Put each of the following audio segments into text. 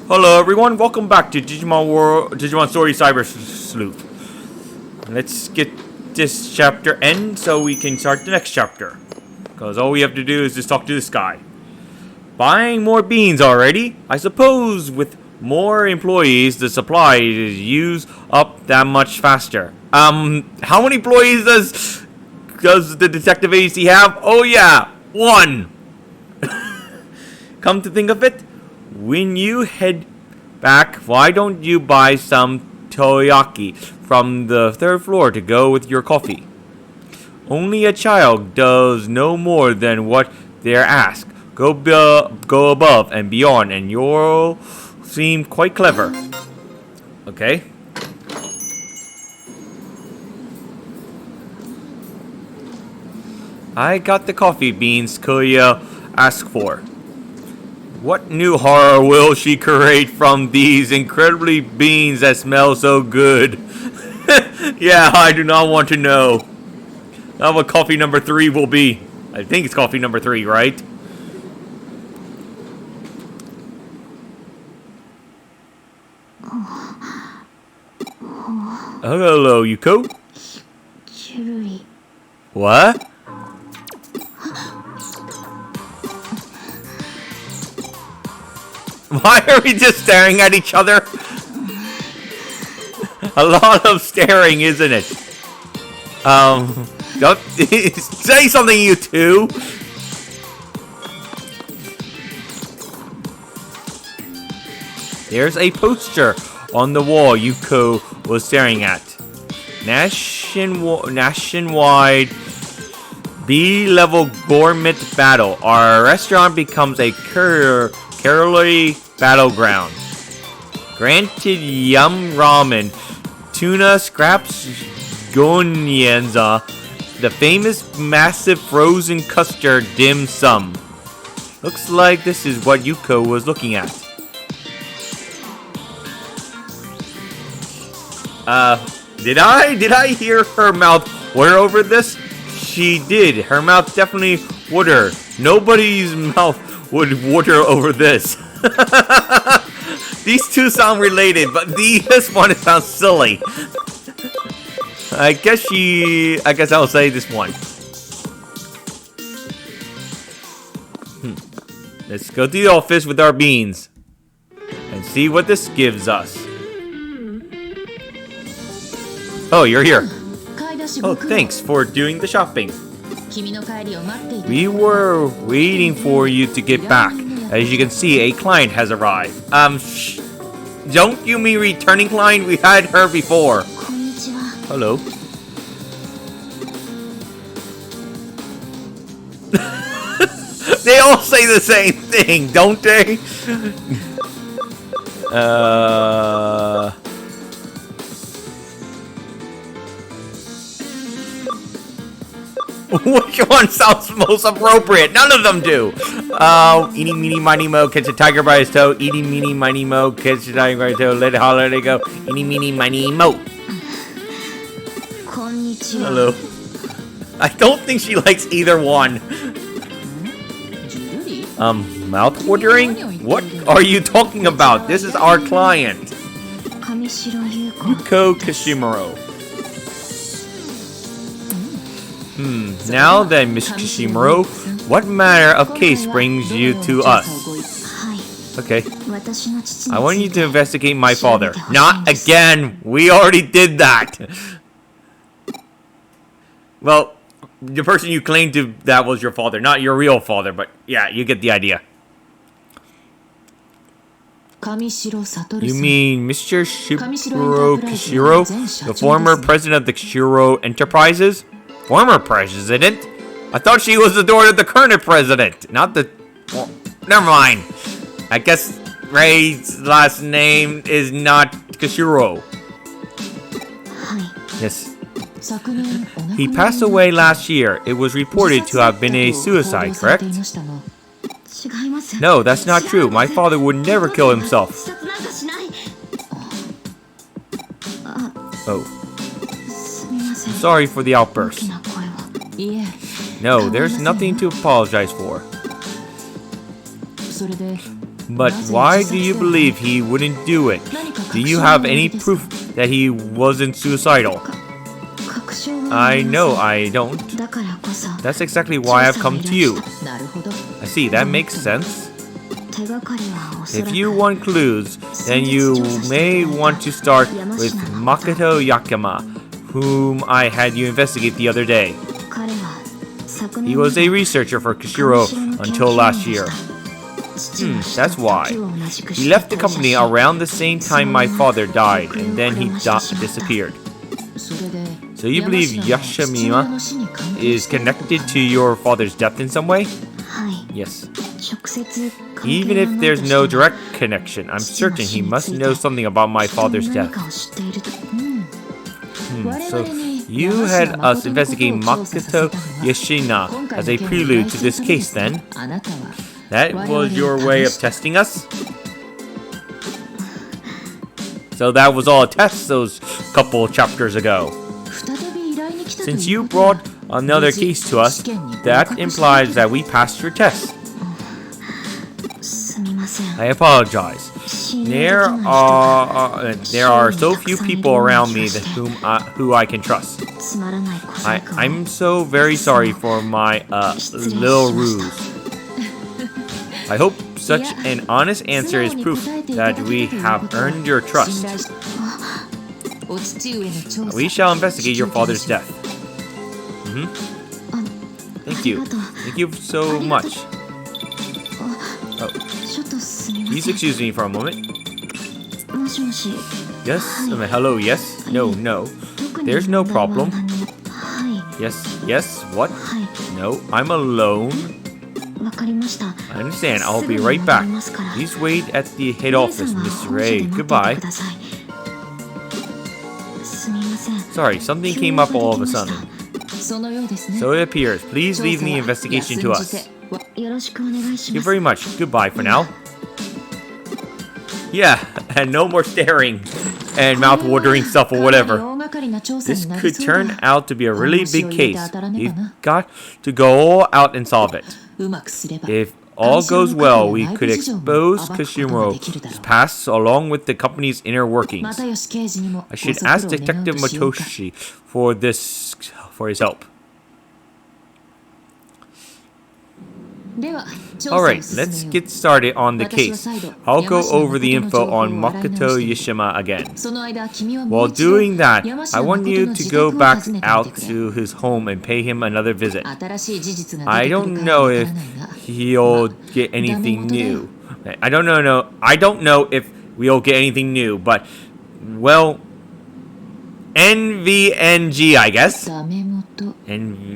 Hello everyone, welcome back to Digimon Story Cyber Sleuth. Let's get this chapter end so we can start the next chapter. Because all we have to do is just talk to this guy. Buying more beans already? I suppose with more employees the supply is used up that much faster. How many employees does the detective agency have? Oh yeah, 1! Come to think of it, when you head back, why don't you buy some takoyaki from the 3rd floor to go with your coffee? Only a child does no more than what they're asked. Go above and beyond and you'll seem quite clever. Okay. I got the coffee beans Kuya asked for. What new horror will she create from these incredibly beans that smell so good? Yeah, I do not want to know. Now what coffee number 3 will be. I think it's coffee number 3, right? Hello, Yuuko. What? Why are we just staring at each other? A lot of staring, isn't it? Don't say something, you two. There's a poster on the wall Yuuko was staring at. Nationwide B-level gourmet battle. Our restaurant becomes a curly battleground. Granted yum ramen, tuna scraps, gonyenza, the famous massive frozen custard dim sum. Looks like this is what Yuuko was looking at. Did I hear her mouth water over this? She did. Her mouth definitely water. Nobody's mouth would water over this. These two sound related, but this one sounds silly. I guess I'll say this one. Let's go to the office with our beans and see what this gives us. Oh, you're here. Oh, thanks for doing the shopping. We were waiting for you to get back. As you can see, a client has arrived. Don't you mean returning client? We had her before. Hello. They all say the same thing, don't they? Which one sounds most appropriate? None of them do. Eeny, meeny, miny, mo, catch a tiger by his toe. Eeny, meeny, miny, mo, catch a tiger by his toe. Let it holler, let it go. Eeny, meeny, miny, mo. Hello. I don't think she likes either one. Mouth-watering? What are you talking about? This is our client. Yuuko Kishimuro. Now then, Miss Kishimuro, what manner of case brings you to us? Okay. I want you to investigate my father. Not again! We already did that! Well, the person you claimed to that was your father, not your real father, but yeah, you get the idea. You mean Mr. Shiburo Kishiro, the former president of the Kishiro Enterprises? Former president? I thought she was the daughter of the current president, not the... Well, never mind. I guess Ray's last name is not Kishiro. Yes. He passed away last year. It was reported to have been a suicide, correct? No, that's not true. My father would never kill himself. Oh. I'm sorry for the outburst. No, there's nothing to apologize for. But why do you believe he wouldn't do it? Do you have any proof that he wasn't suicidal? I know I don't. That's exactly why I've come to you. I see, that makes sense. If you want clues, then you may want to start with Makoto Yakama, whom I had you investigate the other day. He was a researcher for Kishiro until last year. That's why. He left the company around the same time my father died, and then he disappeared. So you believe Yashimima is connected to your father's death in some way? Yes. Even if there's no direct connection, I'm certain he must know something about my father's death. So you had us investigate Makoto Yoshina as a prelude to this case then? That was your way of testing us? So that was all a test those couple chapters ago. Since you brought another case to us, that implies that we passed your test. I apologize. There are so few people around me who I can trust. I'm so very sorry for my little ruse. I hope such an honest answer is proof that we have earned your trust. We shall investigate your father's death. Thank you. Thank you so much. Oh. Please excuse me for a moment. Yes? Hello, yes? No, no. There's no problem. Yes, yes, what? No, I'm alone. I understand. I'll be right back. Please wait at the head office, Mr. Ray. Goodbye. Sorry, something came up all of a sudden. So it appears. Please leave the investigation to us. Thank you very much. Goodbye for now. Yeah, and no more staring and mouth-watering stuff or whatever. This could turn out to be a really big case. You've got to go all out and solve it. If all goes well, we could expose Kishiro's past along with the company's inner workings. I should ask Detective Motoshi for his help. Alright, let's get started on the case. I'll go over the info on Makoto Yoshima again. While doing that, I want you to go back out to his home and pay him another visit. I don't know if he'll get anything new. I don't know if we'll get anything new, but, well, NVNG, I guess. NVNG.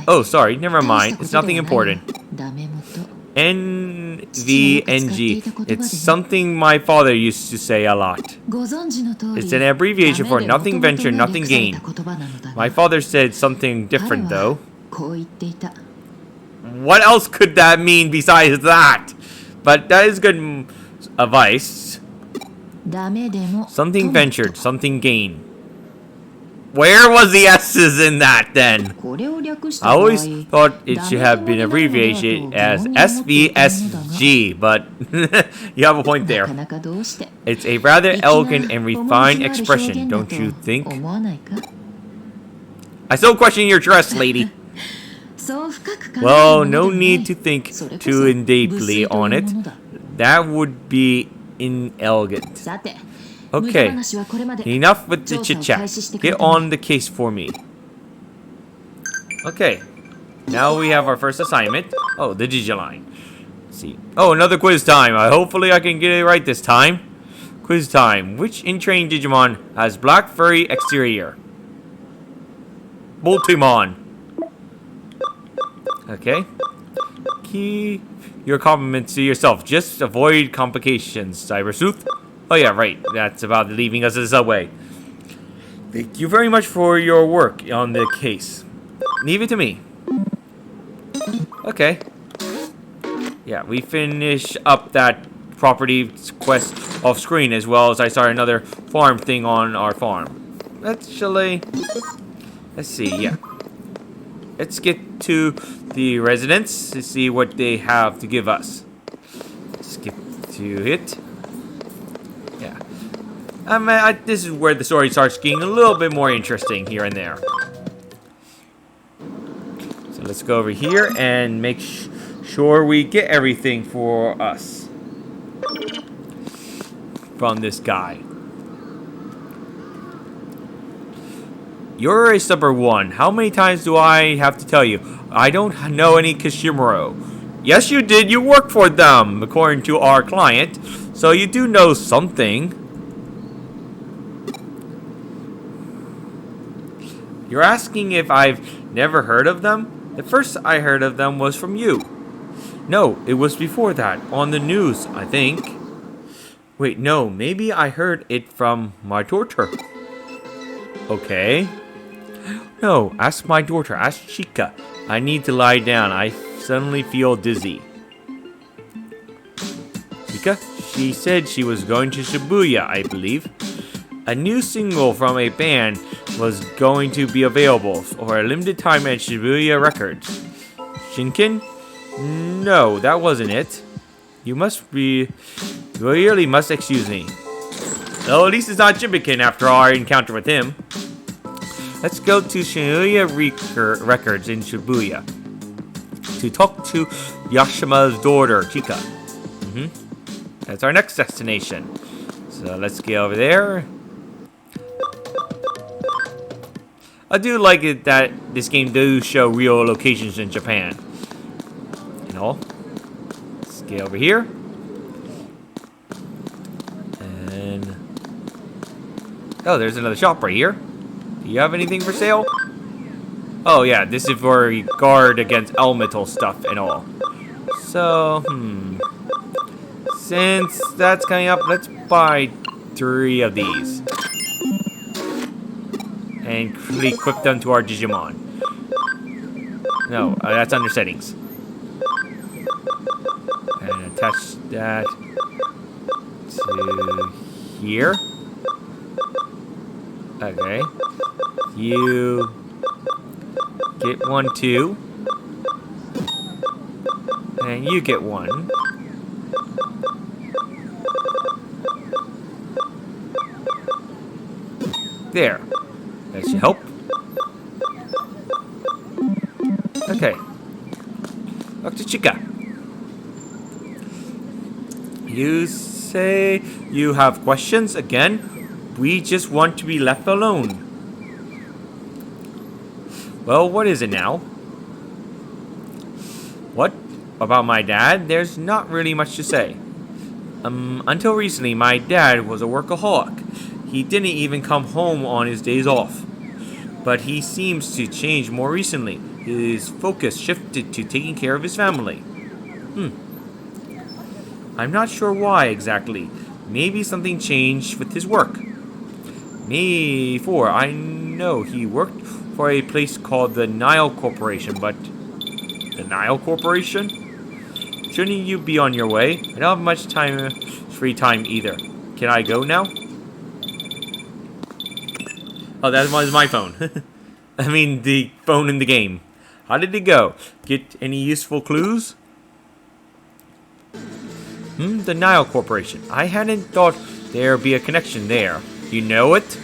Oh, sorry. Never mind. It's nothing important. NVNG. It's something my father used to say a lot. It's an abbreviation for nothing venture, nothing gain. My father said something different, though. What else could that mean besides that? But that is good advice. Something ventured, something gained. Where was the S's in that then? I always thought it should have been abbreviated as SVSG, but you have a point there. It's a rather elegant and refined expression, don't you think? I still question your dress, lady. Well, no need to think too deeply on it. That would be inelegant. Okay, enough with the chit-chat. Get on the case for me. Okay, now we have our first assignment. Oh, the Digiline. Let's see. Oh, another quiz time. Hopefully I can get it right this time. Quiz time. Which in-train Digimon has black furry exterior? Boltimon. Okay. Keep your compliments to yourself. Just avoid complications, Cyber Sleuth. Oh yeah, right. That's about leaving us in the subway. Thank you very much for your work on the case. Leave it to me. Okay. Yeah, we finish up that property quest off screen as well as I start another farm thing on our farm. Actually, let's see, yeah. let's get to the residents to see what they have to give us. Skip to it. Yeah. This is where the story starts getting a little bit more interesting here and there. So let's go over here and make sure we get everything for us from this guy. You're a stubborn one. How many times do I have to tell you? I don't know any Kishimuro. Yes, you did. You work for them, according to our client. So you do know something. You're asking if I've never heard of them? The first I heard of them was from you. No, it was before that. On the news, I think. Wait, no. Maybe I heard it from my daughter. Okay. No, ask my daughter. Ask Chika. I need to lie down. I suddenly feel dizzy. Chika? She said she was going to Shibuya, I believe. A new single from a band was going to be available for a limited time at Shibuya Records. Shinkin? No, that wasn't it. You really must excuse me. Well, at least it's not Jimikin after our encounter with him. Let's go to Shibuya Records in Shibuya to talk to Yashima's daughter, Chika. That's our next destination. So let's get over there. I do like it that this game does show real locations in Japan. You know, let's get over here. And oh, there's another shop right here. Do you have anything for sale? Oh yeah, this is for guard against elemental stuff and all. So, since that's coming up, let's buy 3 of these. And equip them to our Digimon. No, that's under settings. And attach that to here. Okay. You get 1 too. And you get 1. There. That should help. Okay. Dr. Chika. You say you have questions again? We just want to be left alone. Well, what is it now? What? About my dad? There's not really much to say. Until recently, my dad was a workaholic. He didn't even come home on his days off. But he seems to change more recently. His focus shifted to taking care of his family. I'm not sure why exactly. Maybe something changed with his work. Before, I know he worked for a place called the Nile Corporation, but... The Nile Corporation? Shouldn't you be on your way? I don't have much free time either. Can I go now? Oh, that was my phone. I mean, the phone in the game. How did it go? Get any useful clues? The Nile Corporation. I hadn't thought there'd be a connection there. You know it?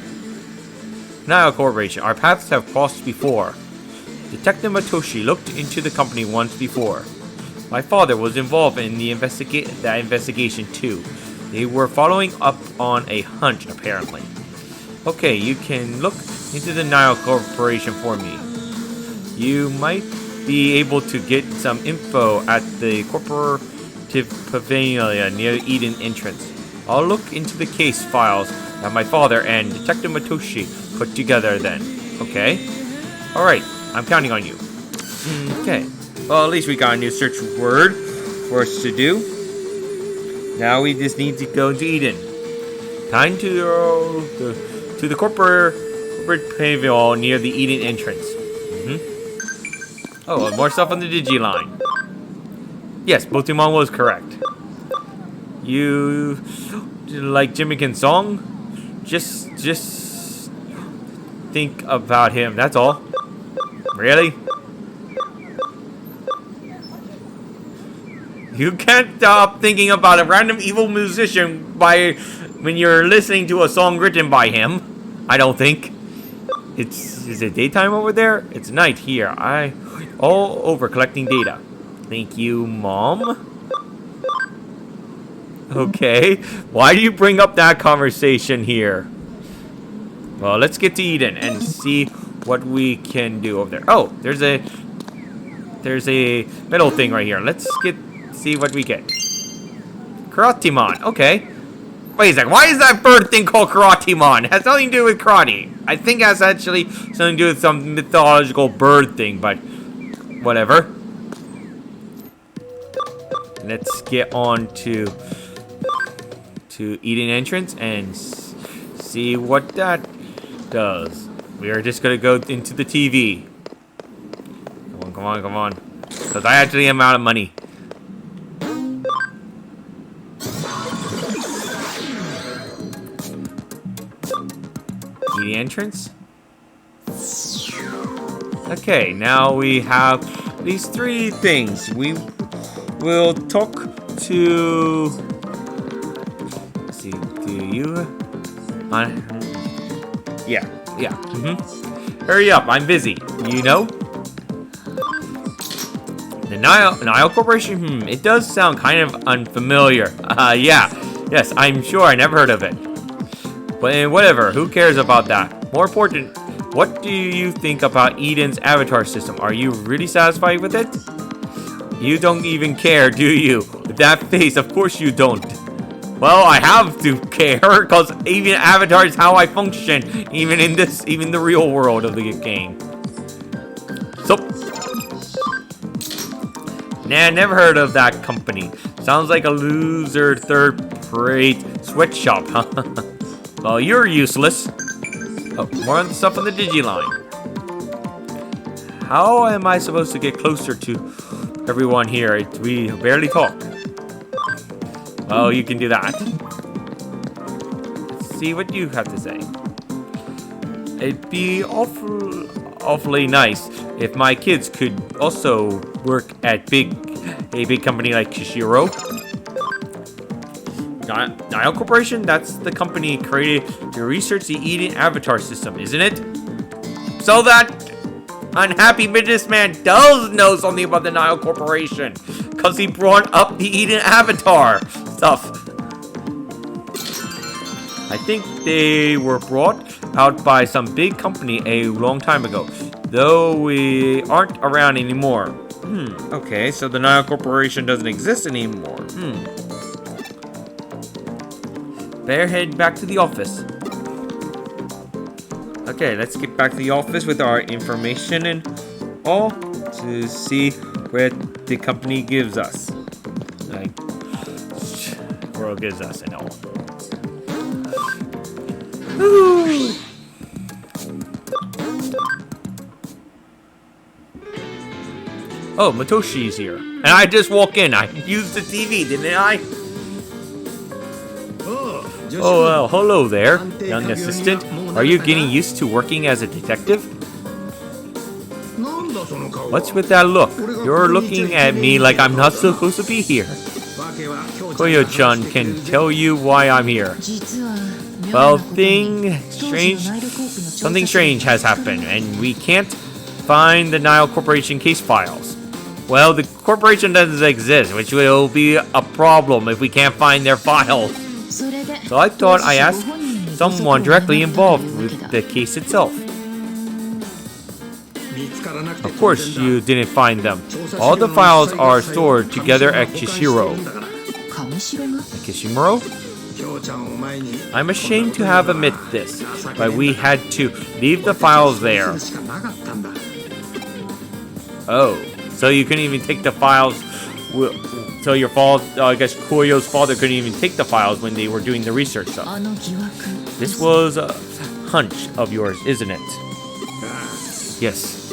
Nile Corporation. Our paths have crossed before. Detective Matoshi looked into the company once before. My father was involved in the investigation too. They were following up on a hunch, apparently. Okay, you can look into the Nile Corporation for me. You might be able to get some info at the Corporative Pavilion near the Eden entrance. I'll look into the case files that my father and Detective Matoshi put together then. Okay? Alright, I'm counting on you. Okay. Well, at least we got a new search word for us to do. Now we just need to go to Eden. Time to the corporate pavilion near the Eden entrance. Oh, more stuff on the Digiline. Yes, Botimon was correct. You like Jimikin's song? Just think about him, that's all. Really? You can't stop thinking about a random evil musician when you're listening to a song written by him. I don't think. Is it daytime over there? It's night here. All over collecting data. Thank you, Mom. Okay. Why do you bring up that conversation here? Well, let's get to Eden and see what we can do over there. Oh, there's a metal thing right here. Let's see what we get. Karatemon. Okay. Wait a second. Why is that bird thing called Karatemon? It has nothing to do with karate. I think it has actually something to do with some mythological bird thing, but whatever. Let's get on to Eden entrance and see what that does. We are just gonna go into the TV. Come on. Because I actually am out of money. The entrance. Okay, now we have these three things. We will talk to. Let's see, do you? Yeah. Hurry up, I'm busy. You know? The Nile Corporation? It does sound kind of unfamiliar. Yes, I'm sure I never heard of it. But whatever, who cares about that? More important, what do you think about Eden's avatar system? Are you really satisfied with it? You don't even care, do you? With that face, of course you don't. Well, I have to care, because even avatar is how I function, even the real world of the game. So, nah, never heard of that company. Sounds like a loser third-rate sweatshop, huh? Well, you're useless. Oh, more on the stuff on the Digiline. How am I supposed to get closer to everyone here? We barely talk. Oh, you can do that. Let's see what you have to say. It'd be awfully nice if my kids could also work at a big company like Kishiro. Nile Corporation? That's the company created to research the Eden avatar system, isn't it? So that unhappy businessman does know something about the Nile Corporation, because he brought up the Eden avatar stuff. I think they were brought out by some big company a long time ago, though we aren't around anymore. Okay, so the Nile Corporation doesn't exist anymore. Better head back to the office. Okay, let's get back to the office with our information and all to see what the company gives us. Like, world gives us and all. Woo! Oh, Matoshi's here. And I just walk in. I used the TV, didn't I? Oh, well, hello there, young assistant. Are you getting used to working as a detective? What's with that look? You're looking at me like I'm not supposed to be here. Koyo-chan can tell you why I'm here. Well, something strange has happened, and we can't find the Nile Corporation case files. Well, the corporation doesn't exist, which will be a problem if we can't find their files. So I thought I asked someone directly involved with the case itself. Of course you didn't find them. All the files are stored together at Kishiro. Kishimuro? I'm ashamed to have admit this, but we had to leave the files there. Oh, so you couldn't even take the files. So your I guess Koyo's father couldn't even take the files when they were doing the research stuff. This was a hunch of yours, isn't it? Yes.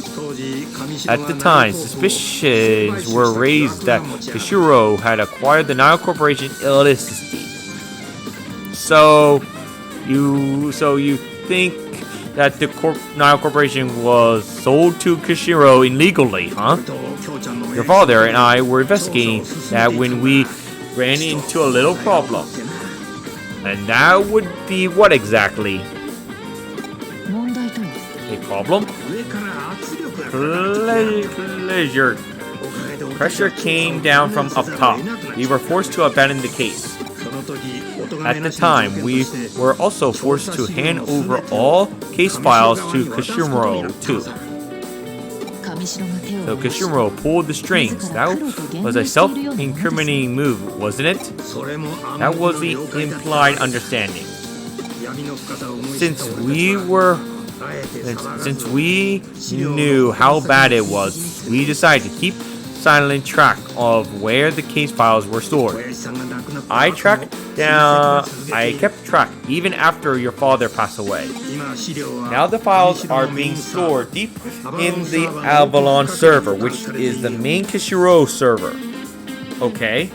At the time, suspicions were raised that Kishiro had acquired the Nile Corporation illicitly. So you think that the Nile Corporation was sold to Kishiro illegally, huh? Your father and I were investigating that when we ran into a little problem. And that would be what exactly? A problem? Pleasure. Pressure came down from up top. We were forced to abandon the case. At the time, we were also forced to hand over all case files to Kishiro, too. So Kishiro pulled the strings. That was a self-incriminating move, wasn't it? That was the implied understanding. Since we knew how bad it was, we decided to keep silent track of where the case files were stored. I kept track even after your father passed away. Now the files are being stored deep in the Avalon server, which is the main Kishiro server. Okay.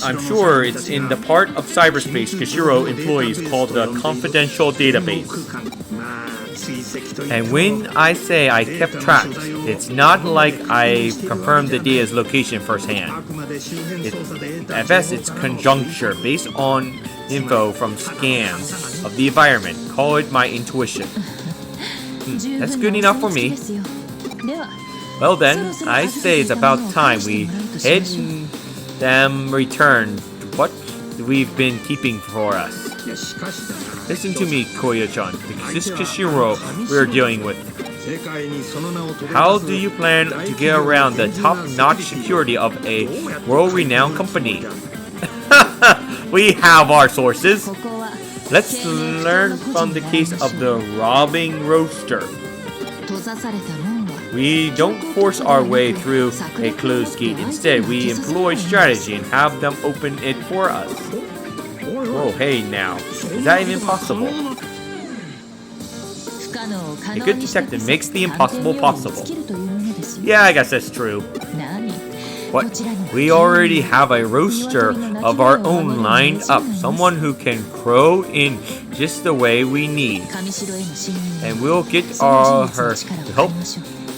I'm sure it's in the part of cyberspace Kishiro employees called the confidential database. And when I say I kept track, it's not like I confirmed the data's location firsthand. At best, it's conjecture based on info from scans of the environment. Call it my intuition. That's good enough for me. Well then, I say it's about time we had them return what we've been keeping for us. Listen to me, Koya-chan. This Kishiro we're dealing with. How do you plan to get around the top-notch security of a world-renowned company? We have our sources. Let's learn from the case of the robbing roaster. We don't force our way through a closed gate. Instead, we employ strategy and have them open it for us. Oh, hey now. Is that even possible? A good detective makes the impossible possible. Yeah, I guess that's true. What? We already have a roaster of our own lined up. Someone who can crow in just the way we need. And we'll get her to help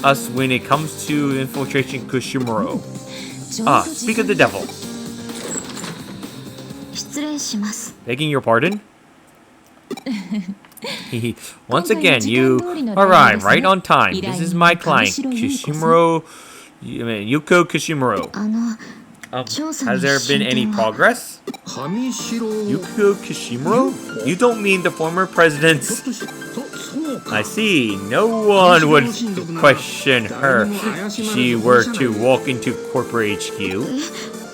us when it comes to infiltration Kishiro. Speak of the devil. Begging your pardon? Once again, you arrive right on time. This is my client, Yuuko Kishiro. Has there been any progress? Yuuko Kishiro? You don't mean the former president's... I see. No one would question her if she were to walk into corporate HQ.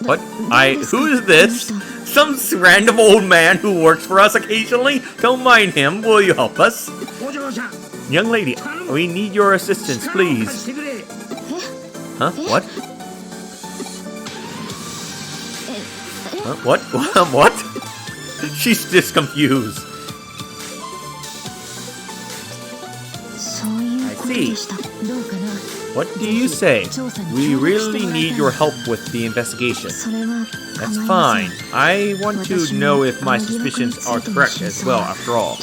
What? Who is this? Some random old man who works for us occasionally? Don't mind him. Will you help us? Young lady, we need your assistance, please. Huh? What? What? What? She's just confused. I see. What do you say? We really need your help with the investigation. That's fine. I want to know if my suspicions are correct as well, after all.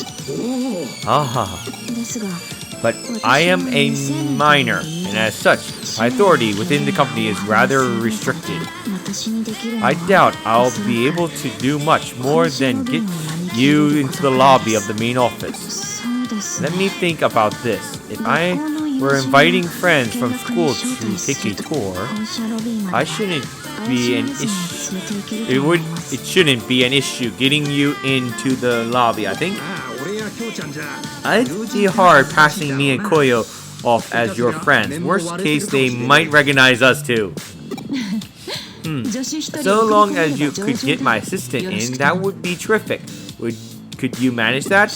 But I am a minor, and as such, my authority within the company is rather restricted. I doubt I'll be able to do much more than get you into the lobby of the main office. Let me think about this. If I were inviting friends from school to take a tour, it shouldn't be an issue getting you into the lobby, I think. It'd be hard passing me and Koyo off as your friends. Worst case, they might recognize us too. So long as you could get my assistant in, that would be terrific. Could you manage that?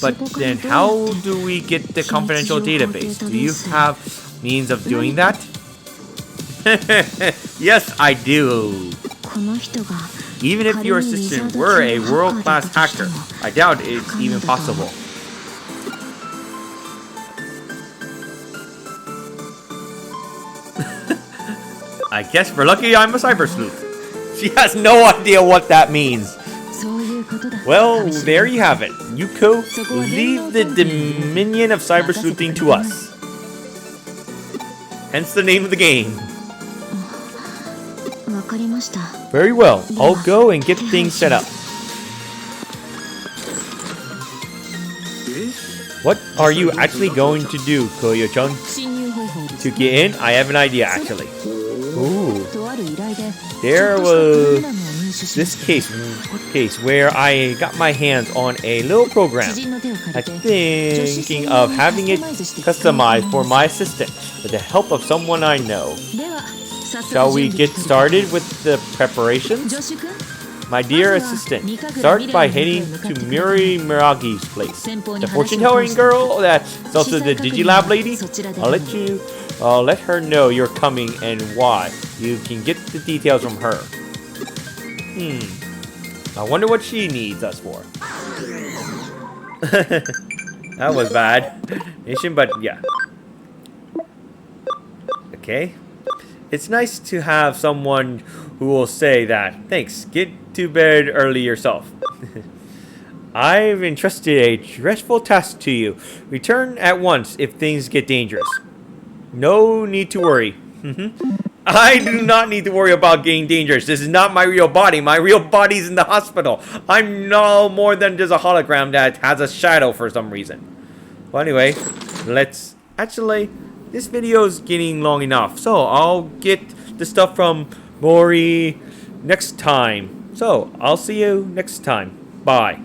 But then how do we get the confidential database? Do you have means of doing that? Yes, I do. Even if your assistant were a world-class hacker, I doubt it's even possible. I guess we're lucky I'm a cyber sleuth. She has no idea what that means. Well, there you have it. Yuuko, leave the dominion of cyber sleuthing to us. Hence the name of the game. Very well, I'll go and get things set up. What are you actually going to do, Koyo-chan? To get in, I have an idea actually. Ooh. There was this case where I got my hands on a little program. I'm thinking of having it customized for my assistant with the help of someone I know. Shall we get started with the preparations? My dear assistant, start by heading to Miragi's place. The fortune-telling girl that's also the Digilab lady? I'll let her know you're coming and why. You can get the details from her. I wonder what she needs us for. That was bad. But yeah. Okay. It's nice to have someone who will say that, thanks, get to bed early yourself. I've entrusted a dreadful task to you. Return at once if things get dangerous. No need to worry. I do not need to worry about getting dangerous. This is not my real body. My real body's in the hospital. I'm no more than just a hologram that has a shadow for some reason. Well, anyway, let's... Actually, this video is getting long enough. So, I'll get the stuff from Mori next time. So, I'll see you next time. Bye.